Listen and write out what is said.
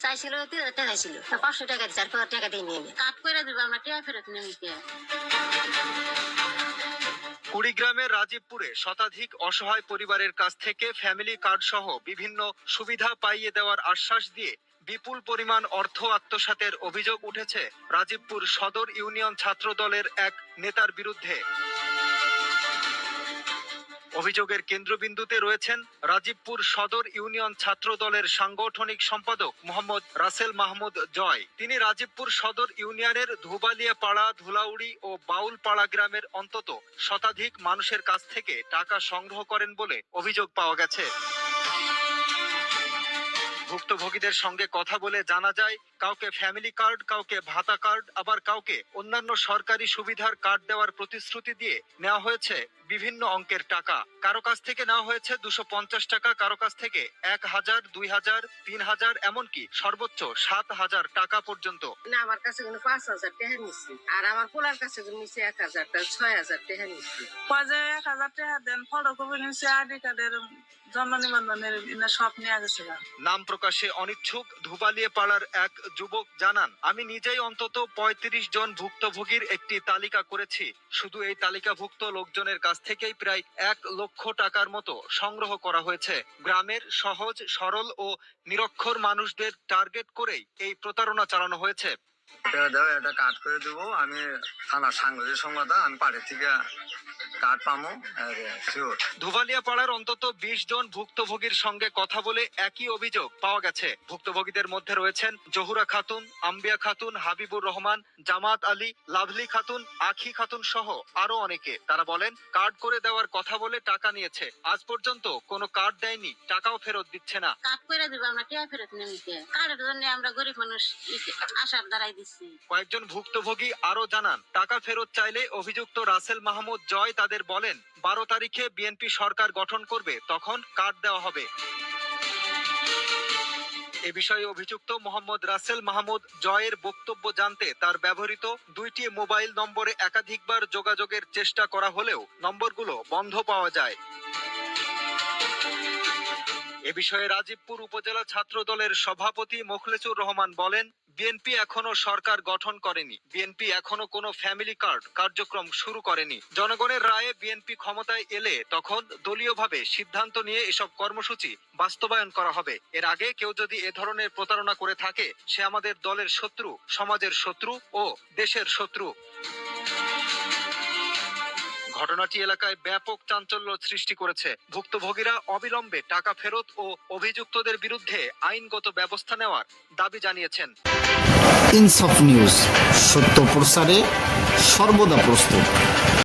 চাইছিল 3,000 টাকা ছিল, 500 টাকা দিচ্ছে, 4,000 টাকা দিয়ে নিয়ে কাট করে দিব, আমরা টাকা ফেরত নিয়ে। কুড়িগ্রামের রাজীবপুরে শতাধিক অসহায় পরিবারের কাছ থেকে ফ্যামিলি কার্ড সহ বিভিন্ন সুবিধা পাইয়ে দেওয়ার আশ্বাস দিয়ে বিপুল পরিমাণ অর্থ আত্মসাতের অভিযোগ উঠেছে রাজীবপুর সদর ইউনিয়ন ছাত্র দলের এক নেতার বিরুদ্ধে। অভিযোগের কেন্দ্রবিন্দুতে রয়েছেন রাজীবপুর সদর ইউনিয়ন ছাত্র দলের সাংগঠনিক সম্পাদক মোহাম্মদ রাসেল মাহমুদ জয়। তিনি রাজীবপুর সদর ইউনিয়নের ধুবালিয়া পাড়া, ধুলাউড়ি ও বাউলপাড়া গ্রামের অন্তত শতাধিক মানুষের কাছ থেকে টাকা সংগ্রহ করেন বলে অভিযোগ পাওয়া গেছে। ভুক্তভোগীদের সঙ্গে কথা বলে জানা যায়, কাউকে ফ্যামিলি কার্ড, কাউকে ভাতা কার্ড, আবার কাউকে অন্যান্য সরকারি সুবিধার কার্ড দেওয়ার প্রতিশ্রুতি দিয়ে নেওয়া হয়েছে বিভিন্ন অঙ্কের টাকা। কারো কাছ থেকে নেওয়া হয়েছে 250 টাকা, কারো কাছ থেকে 1,000, 2,000, 3,000, এমনকি সর্বোচ্চ 7,000 টাকা পর্যন্ত। না, আমার কাছে 5,000 টাকা নিচ্ছি, আর আমার পোলার কাছে নিচ্ছে 1,000 টাকা, 6,000 টাকা নিচ্ছি। 1,000 টাকা দেন, ফটোকপি নিচ্ছে, আইডি কার্ডের জন্ম নিবন্ধনের সব নিয়ে গেছে। নাম প্রকাশে অনিচ্ছুক ধুবালিয়া পাড়ার এক যুবক জানান, আমি নিজেই অন্তত 35 জন ভুক্তভোগীর একটি তালিকা করেছি। শুধু এই তালিকাভুক্ত লোকজনের কাছ থেকেই প্রায় 1 লক্ষ টাকার মতো সংগ্রহ করা হয়েছে। গ্রামের সহজ সরল ও নিরক্ষর মানুষদের টার্গেট করেই এই প্রতারণা চালানো হয়েছে। এটা কাট করে দেবো, আমি থানা সাংবাদিক সংবাদ, আমি পাড়ে থেকে কার্ড পাবো। ধুবালিয়া পাড়ার অন্তত 20 জন ভুক্তভোগীর সঙ্গে কথা বলে একই অভিযোগ পাওয়া গেছে। ভুক্তভোগীদের মধ্যে রয়েছেন জহুরা খাতুন, আম্বিয়া খাতুন, হাবিবুর রহমান, জামাত আলী, লাভলি খাতুন, আখি খাতুন সহ আরো অনেকে। তারা বলেন, কার্ড করে দেওয়ার কথা বলে টাকা নিয়েছে, আজ পর্যন্ত কোনো কার্ড দেয়নি, টাকাও ফেরত দিচ্ছে না। কাট করে দিব, আমরা টাকা ফেরত নিয়ে। কার্ডের জন্য আমরা গরিব মানুষ আশার দ্বারাই দিচ্ছি। কয়েকজন ভুক্তভোগী আরো জানান, টাকা ফেরত চাইলে অভিযুক্ত রাসেল মাহমুদ জয় তাদের বলেন, 12 তারিখে বিএনপি সরকার গঠন করবে, তখন কার্ড দেওয়া হবে। এ বিষয়ে অভিযুক্ত মোহাম্মদ রাসেল মাহমুদ জয়ের বক্তব্য জানতে তার ব্যবহৃত 2টি মোবাইল নম্বরে একাধিকবার যোগাযোগের চেষ্টা করা হলেও নম্বরগুলো বন্ধ পাওয়া যায়। এ বিষয়ে রাজীবপুর উপজেলা ছাত্র দলের সভাপতি মোখলেছুর রহমান বলেন, বিএনপি এখনো সরকার গঠন করেনি, বিএনপি এখনো কোনো ফ্যামিলি কার্ড কার্যক্রম শুরু করেনি। জনগণের রায়ে বিএনপি ক্ষমতায় এলে তখন দলীয়ভাবে সিদ্ধান্ত নিয়ে এসব কর্মসূচি বাস্তবায়ন করা হবে। এর আগে কেউ যদি এ ধরনের প্রতারণা করে থাকে, সে আমাদের দলের শত্রু, সমাজের শত্রু ও দেশের শত্রু। ঘটনাটি এলাকায় ব্যাপক চাঞ্চল্য সৃষ্টি করেছে। ভুক্তভোগীরা অবিলম্বে টাকা ফেরত ও অভিযুক্তদের বিরুদ্ধে আইনগত ব্যবস্থা নেওয়ার দাবি জানিয়েছেন। ইনসাফ নিউজ, সত্য প্রচারে সর্বদা প্রস্তুত।